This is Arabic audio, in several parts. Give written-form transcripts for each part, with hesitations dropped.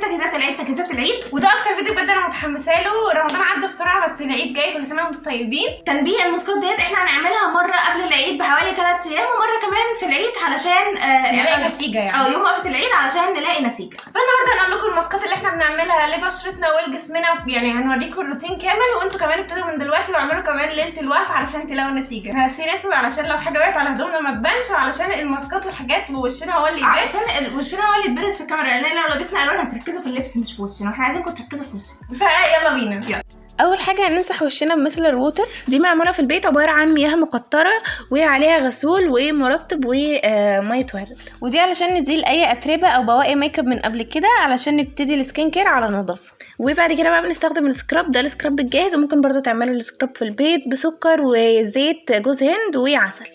عايزين تجهيزات العيد، تجهيزات العيد، وده اكتر فيديو بجد انا متحمسه له. رمضان عدى بسرعه بس العيد جاي، كل سنه وانتم طيبين. تنبيه الماسكات ديت احنا هنعملها مره قبل العيد بحوالي 3 ايام ومره كمان في العيد علشان نلاقي نتيجه يعني يوم وقفه العيد علشان نلاقي نتيجه. فالنهارده هنقول لكم الماسكات اللي احنا بنعملها لبشرتنا ولجسمنا، يعني هنوريكم الروتين كامل، وانتوا كمان ابتدوا من دلوقتي واعملوا كمان ليله الوقفه علشان تلاقوا نتيجه. احنا لابسين اسود علشان لو حاجه وقعت على هدومنا ما تبانش، وعلشان الماسكات والحاجات ووشنا هو اللي يبان، عشان وشنا هو اللي يتبرز في الكاميرا، لان لو لبسنا الوان هتركزوا في اللبس مش في وشنا، واحنا عايزينكم تركزوا في وشنا. فيلا بينا. يلا. اول حاجه هنمسح وشنا بمثلر ووتر، دي معموله في البيت، عباره عن مياه مقطره وعليها غسول ومرطب وميه ورد، ودي علشان نزيل اي اتربه او بواقي ميك اب من قبل كده علشان نبتدي السكين كير على نظافه. وبعد كده بقى بنستخدم السكراب، ده السكراب الجاهز، وممكن برضو تعملوا السكراب في البيت بسكر وزيت جوز هند وعسل.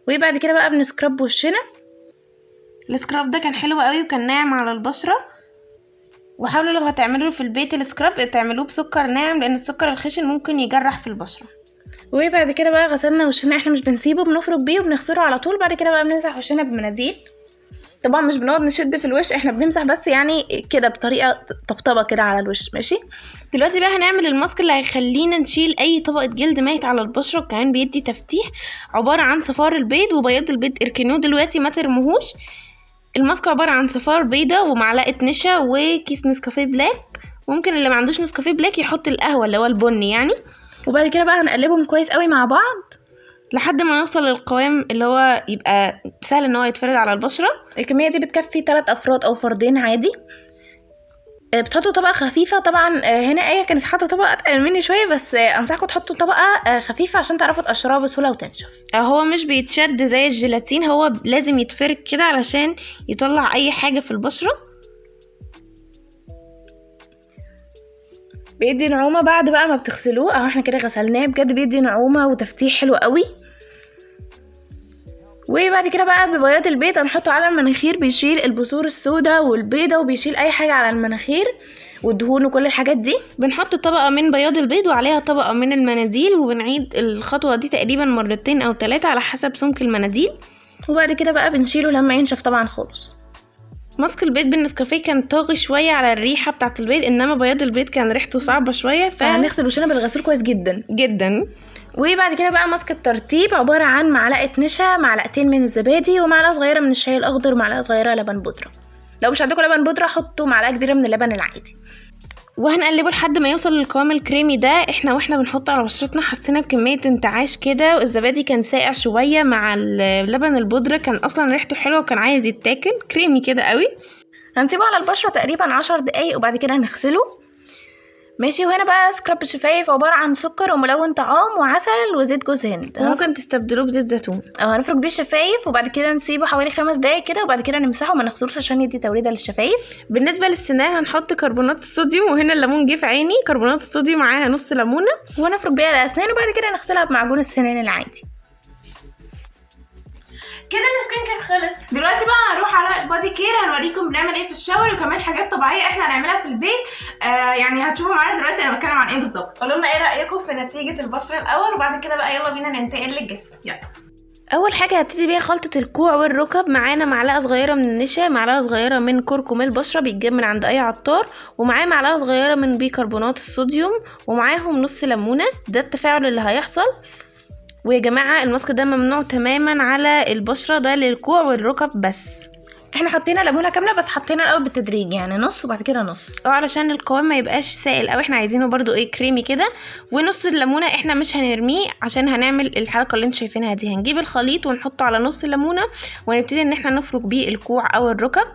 وبعد كده بقى بنسكراب وشنا. السكراب ده كان حلو قوي وكان ناعم على البشره، وحاولوا لو هتعملوا في البيت السكراب تعملوه بسكر ناعم، لان السكر الخشن ممكن يجرح في البشره. وبعد كده بقى غسلنا وشنا، احنا مش بنسيبه، بنفرك بيه وبنغسله على طول. بعد كده بقى بنمسح وشنا بمناديل، طبعا مش بنقعد نشد في الوش، احنا بنمسح بس يعني كده بطريقه طبطبه كده على الوش. ماشي، دلوقتي بقى هنعمل الماسك اللي هيخلينا نشيل اي طبقه جلد ميت على البشره، وكمان بيدي تفتيح، عباره عن صفار البيض وبياض البيض. اركنوه دلوقتي ما ترموهوش. الماسك عباره عن صفار بيضه ومعلقه نشا وكيس نسكافيه بلاك، ممكن اللي ما عندوش نسكافيه بلاك يحط القهوه اللي هو البني يعني. وبعد كده بقى هنقلبهم كويس قوي مع بعض لحد ما نوصل للقوام اللي هو يبقى سهل ان هو يتفرد على البشره. الكميه دي بتكفي 3 افراد او فردين عادي. بتحطوا طبقه خفيفه، طبعا هنا ايه كانت حاطه طبقه اتقل مني شويه، بس انصحكم تحطوا طبقه خفيفه عشان تعرفوا تقشروها بسهوله وتنشف. هو مش بيتشد زي الجيلاتين، هو لازم يتفرك كده علشان يطلع اي حاجه في البشره. بيدي نعومه بعد بقى ما بتغسلوه، اهو احنا كده غسلناه، بجد بيدي نعومه وتفتيح حلو قوي. وبعد كده بقى ببياض البيض هنحطه على المناخير، بيشيل البثور السوداء والبيضة وبيشيل اي حاجة على المناخير والدهون وكل الحاجات دي. بنحط طبقة من بياض البيض وعليها طبقة من المناديل، وبنعيد الخطوة دي تقريبا 2 أو 3 على حسب سمك المناديل. وبعد كده بقى بنشيله لما ينشف طبعا خالص. ماسك البيض بالنسكافيه كان طاغي شويه على الريحه بتاعه البيض، انما بياض البيض كان ريحته صعبه شويه، فهنغسل وشنا بالغسول كويس جدا جدا. وبعد كده بقى ماسك الترطيب عباره عن معلقه نشا، معلقتين من الزبادي، ومعلقه صغيره من الشاي الاخضر، ومعلقه صغيره لبن بودره. لو مش عندكم لبن بودره حطوا معلقه كبيره من اللبن العادي، وهنقلبه لحد ما يوصل للقوام الكريمي ده. واحنا بنحطه على بشرتنا حسينا بكميه انتعاش كده، والزبادي كان ساقع شويه مع اللبن البودره، كان اصلا ريحته حلوه وكان عايز يتاكل، كريمي كده قوي. هنسيبه على البشره تقريبا 10 دقايق وبعد كده هنغسله. ماشي، وهنا بقى سكراب شفايف عباره عن سكر وملون طعام وعسل وزيت جوز هند، ممكن تستبدلوه بزيت زيتون. هنفرك بيه الشفايف وبعد كده نسيبه حوالي 5 دقايق كده، وبعد كده نمسحه وما نغسلوش عشان يدي توريده للشفايف. بالنسبه للسنان هنحط كربونات الصوديوم، وهنا الليمون جه في عيني، كربونات الصوديوم معاها نص ليمونه، ونفرك بيها الاسنان وبعد كده نغسلها بمعجون السنان العادي. كده السكين كير خلص. دلوقتي بقى هنروح على البادي كير، هنوريكم بنعمل ايه في الشاور وكمان حاجات طبيعيه احنا هنعملها في البيت. يعني هتشوفوا معانا دلوقتي انا بتكلم عن ايه بالظبط. قولوا لنا ايه رايكم في نتيجه البشره الاول، وبعد كده بقى يلا بينا ننتقل للجسم. يلا. اول حاجه هبتدي بيها خلطه الكوع والركب. معانا معلقه صغيره من النشا، معلقه صغيره من كركم البشره بيتجاب من عند اي عطار، ومعاه معلقه صغيره من بيكربونات الصوديوم، ومعاهم نص ليمونه. ده التفاعل اللي هيحصل. ويا جماعه الماسك ده ممنوع تماما على البشره، ده للكوع والركب بس. احنا حطينا ليمونه كامله، بس حطينا الاول بالتدريج، يعني نص وبعد كده نص، علشان القوام ما يبقاش سائل او احنا عايزينه برضو ايه كريمي كده. ونص الليمونه احنا مش هنرميه عشان هنعمل الحركه اللي انتوا شايفينها دي. هنجيب الخليط ونحطه على نص الليمونه ونبتدي ان احنا نفرك بيه الكوع او الركب،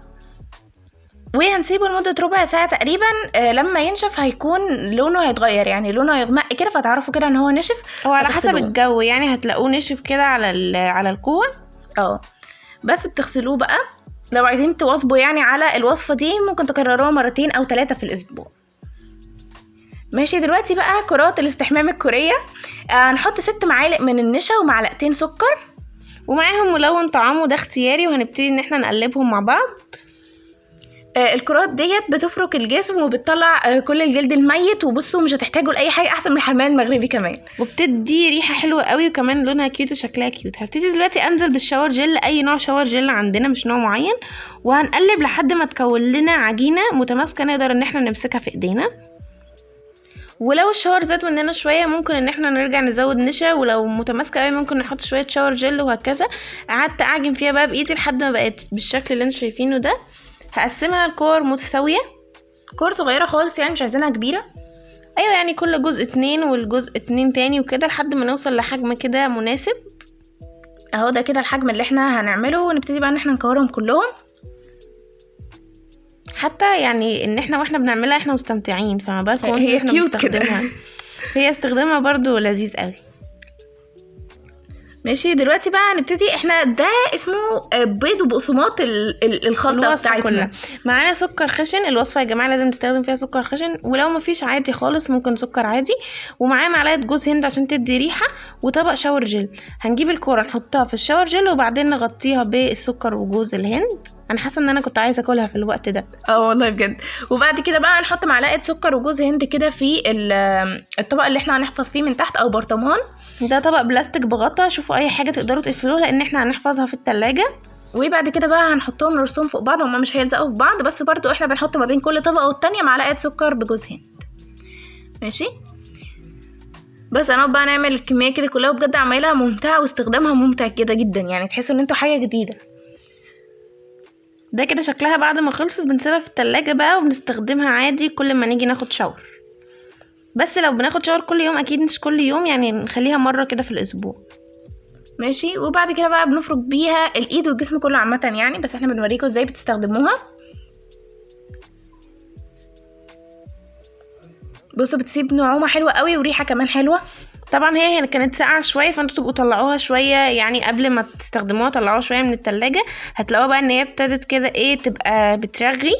وهنسيبه لمده ربع ساعه تقريبا. لما ينشف هيكون لونه هيتغير، يعني لونه هيغمق كده، فتعرفوا كده ان هو نشف. او على حسب الجو يعني هتلاقوه نشف كده على الكوع. بس بتغسلوه بقى. لو عايزين تواظبوا يعني على الوصفه دي ممكن تكرروها 2 أو 3 في الاسبوع. ماشي، دلوقتي بقى كرات الاستحمام الكوريه. هنحط 6 معالق من النشا ومعلقتين سكر، ومعاهم ملون طعام، وده اختياري، وهنبتدي ان احنا نقلبهم مع بعض. الكرات ديت بتفرك الجسم وبتطلع كل الجلد الميت، وبصوا مش هتحتاجوا لاي حاجه، احسن من الحمام المغربي كمان، وبتدي ريحه حلوه قوي، وكمان لونها كيوت وشكلها كيوت. هبتدي دلوقتي انزل بالشاور جل، اي نوع شاور جل عندنا مش نوع معين، وهنقلب لحد ما تكون لنا عجينه متماسكه نقدر ان احنا نمسكها في ايدينا. ولو الشاور زاد مننا شويه ممكن ان احنا نرجع نزود نشا، ولو متماسكه قوي ممكن نحط شويه شاور جل، وهكذا. قعدت اعجن فيها بقى بايدي لحد ما بقت بالشكل اللي انتوا شايفينه ده. هقسمها لكور متساويه، كور صغيره خالص يعني مش عايزينها كبيره. ايوه يعني كل جزء 2 والجزء 2 تاني وكده لحد ما نوصل لحجم كده مناسب. اهو ده كده الحجم اللي احنا هنعمله، ونبتدي بقى ان احنا نكورهم كلهم. حتى يعني ان احنا واحنا بنعملها احنا مستمتعين، فما بالكم هي احنا كيوت كده. هي استخدامها برضو لذيذ قوي. ماشي دلوقتي بقى هنبتدي احنا ده اسمه بيض وبقسماط الخلطه بتاعتنا. معانا سكر خشن، الوصفه يا جماعه لازم تستخدم فيها سكر خشن، ولو مفيش عادي خالص ممكن سكر عادي. ومعاه معلقه جوز هند عشان تدي ريحه، وطبق شاور جل. هنجيب الكوره نحطها في الشاور جل وبعدين نغطيها بالسكر وجوز الهند. انا حاسه ان انا كنت عايزه اكلها في الوقت ده. والله بجد. وبعد كده بقى هنحط معلقه سكر وجوز هند كده في الطبق اللي احنا هنحفظ فيه من تحت او برطمان. ده طبق بلاستيك بغطا، شوفوا اي حاجه تقدروا تقفلوه لان احنا هنحفظها في التلاجة. وبعد كده بقى هنحطهم نرصهم فوق بعض، هما مش هيلزقوا في بعض، بس برضو احنا بنحط ما بين كل طبقه والتانيه معلقه سكر بجوز هند. ماشي. بس انا بقى نعمل الكميه كده كلها، وبجد عمايلها ممتعه واستخدامها ممتع كده جدا، يعني تحسوا ان انتوا حاجه جديده. ده كده شكلها بعد ما خلصت بنسيبها في التلاجة بقى، وبنستخدمها عادي كل ما نيجي ناخد شاور. بس لو بناخد شاور كل يوم اكيد مش كل يوم، يعني نخليها مرة كده في الاسبوع. ماشي. وبعد كده بقى بنفرك بيها الايد والجسم كله عامه يعني، بس احنا بنوريكم ازاي بتستخدموها. بصوا بتسيب نعومه حلوه قوي وريحه كمان حلوه. طبعا هي كانت ساقعه شويه، فانتوا تبقوا طلعوها شويه يعني قبل ما تستخدموها، طلعوها شويه من التلاجة. هتلاقوها بقى ان هي ابتدت كده ايه تبقى بترغي.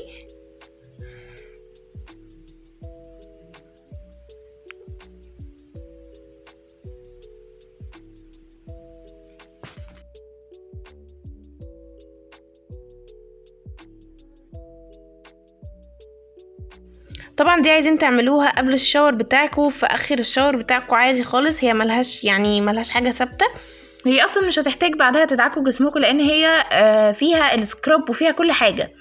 طبعا دي عايزين تعملوها قبل الشاور بتاعكم، في اخر الشاور بتاعكم عادي خالص. هي ملهاش حاجه ثابته، هي اصلا مش هتحتاج بعدها تدعكوا جسمكم لان هي فيها السكراب وفيها كل حاجه.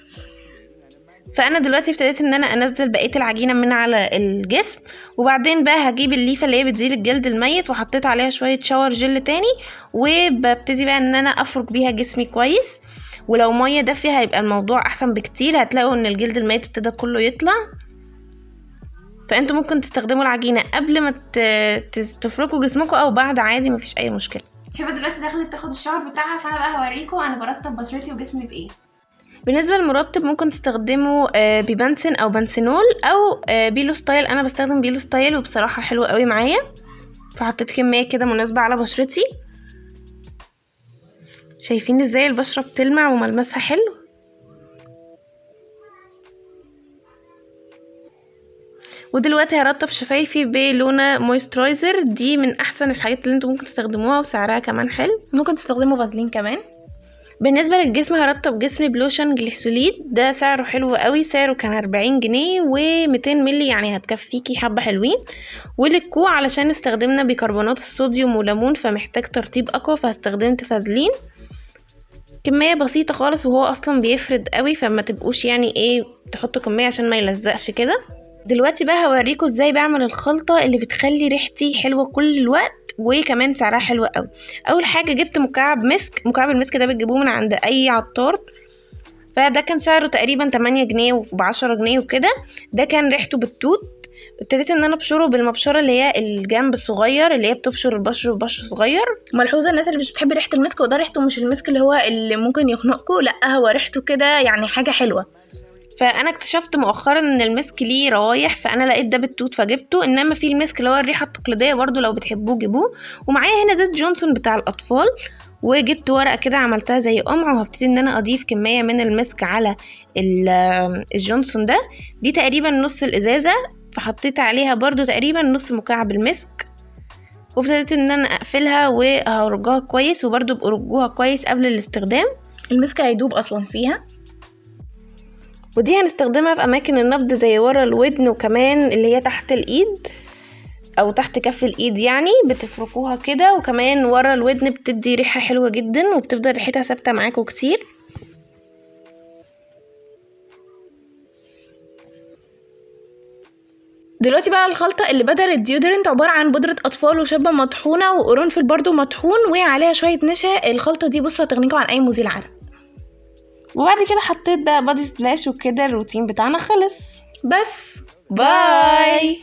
فانا دلوقتي ابتديت ان انا انزل بقيه العجينه من على الجسم، وبعدين بقى هجيب الليفه اللي هي بتزيل الجلد الميت وحطيت عليها شويه شاور جل تاني، وببتدي بقى ان انا افرك بيها جسمي كويس. ولو ميه دافيه هيبقى الموضوع احسن بكتير، هتلاقوا ان الجلد الميت ابتدى كله يطلع. فانتوا ممكن تستخدموا العجينه قبل ما تفركوا جسمكم او بعد عادي، مفيش اي مشكله. هبه دلوقتي دخلت تاخد الشاور بتاعها، فانا بقى هوريكم انا برطب بشرتي وجسمي بايه. بالنسبه للمرطب ممكن تستخدموا ببنسن او بنسينول او بيلو ستايل. انا بستخدم بيلو ستايل وبصراحه حلو قوي معايا، فحطيت كميه كده مناسبه على بشرتي. شايفين ازاي البشره بتلمع وملمسها حلو. ودلوقتي هرطب شفايفي بلونة مويسترايزر، دي من احسن الحاجات اللي انتوا ممكن تستخدموها وسعرها كمان حلو. ممكن تستخدموا فازلين كمان. بالنسبه للجسم هرطب جسمي بلوشن جليسوليد، ده سعره حلو قوي، سعره كان 40 جنيه و200 ملي، يعني هتكفيكي حبه حلوين. وللكوع علشان استخدمنا بيكربونات الصوديوم وليمون فمحتاج ترطيب اقوى، فاستخدمت فازلين كميه بسيطه خالص، وهو اصلا بيفرد قوي، فما تبقوش يعني ايه تحطوا كميه عشان ما يلزقش كده. دلوقتي بقى هوريكم ازاي بعمل الخلطه اللي بتخلي ريحتي حلوه كل الوقت وكمان سعرها حلو قوي. اول حاجه جبت مكعب مسك. مكعب المسك ده بتجيبوه من عند اي عطار، فده كان سعره تقريبا 8 جنيه وب10 جنيه وكده. ده كان ريحته بالتوت. ابتديت ان انا ابشره بالمبشره اللي هي الجنب الصغير اللي هي بتبشر البشر ببشر صغير. ملحوظه الناس اللي مش بتحب ريحه المسك، وده ريحته مش المسك اللي هو اللي ممكن يخنقكم، لا هو ريحته كده يعني حاجه حلوه. فانا اكتشفت مؤخرا ان المسك ليه روايح، فانا لقيت ده بالتوت فجبته. انما في المسك اللي هو الريحه التقليديه برضو لو بتحبوه جيبوه. ومعايا هنا زيت جونسون بتاع الاطفال، وجبت ورقه كده عملتها زي قمع، وهبتدي ان انا اضيف كميه من المسك على الجونسون ده. دي تقريبا نص الازازه، فحطيت عليها برضو تقريبا نص مكعب المسك، وابتديت ان انا اقفلها وهرجها كويس. وبرضو برجوها كويس قبل الاستخدام، المسك هيدوب اصلا فيها. ودي هنستخدمها في اماكن النبض زي ورا الودن، وكمان اللي هي تحت الايد او تحت كف الايد يعني بتفركوها كده، وكمان ورا الودن بتدي ريحة حلوة جدا وبتفضل ريحتها ثابتة معاكم كتير. دلوقتي بقى الخلطة اللي بدل الديودرنت عبارة عن بودرة أطفال وشبة مطحونة وقرنفل برضو مطحون وعليها شوية نشا. الخلطة دي بصوا هتغنيكم عن أي مزيل عرق. وبعد كده حطيت بقى بادي سبلاش وكده الروتين بتاعنا خلص. بس باي.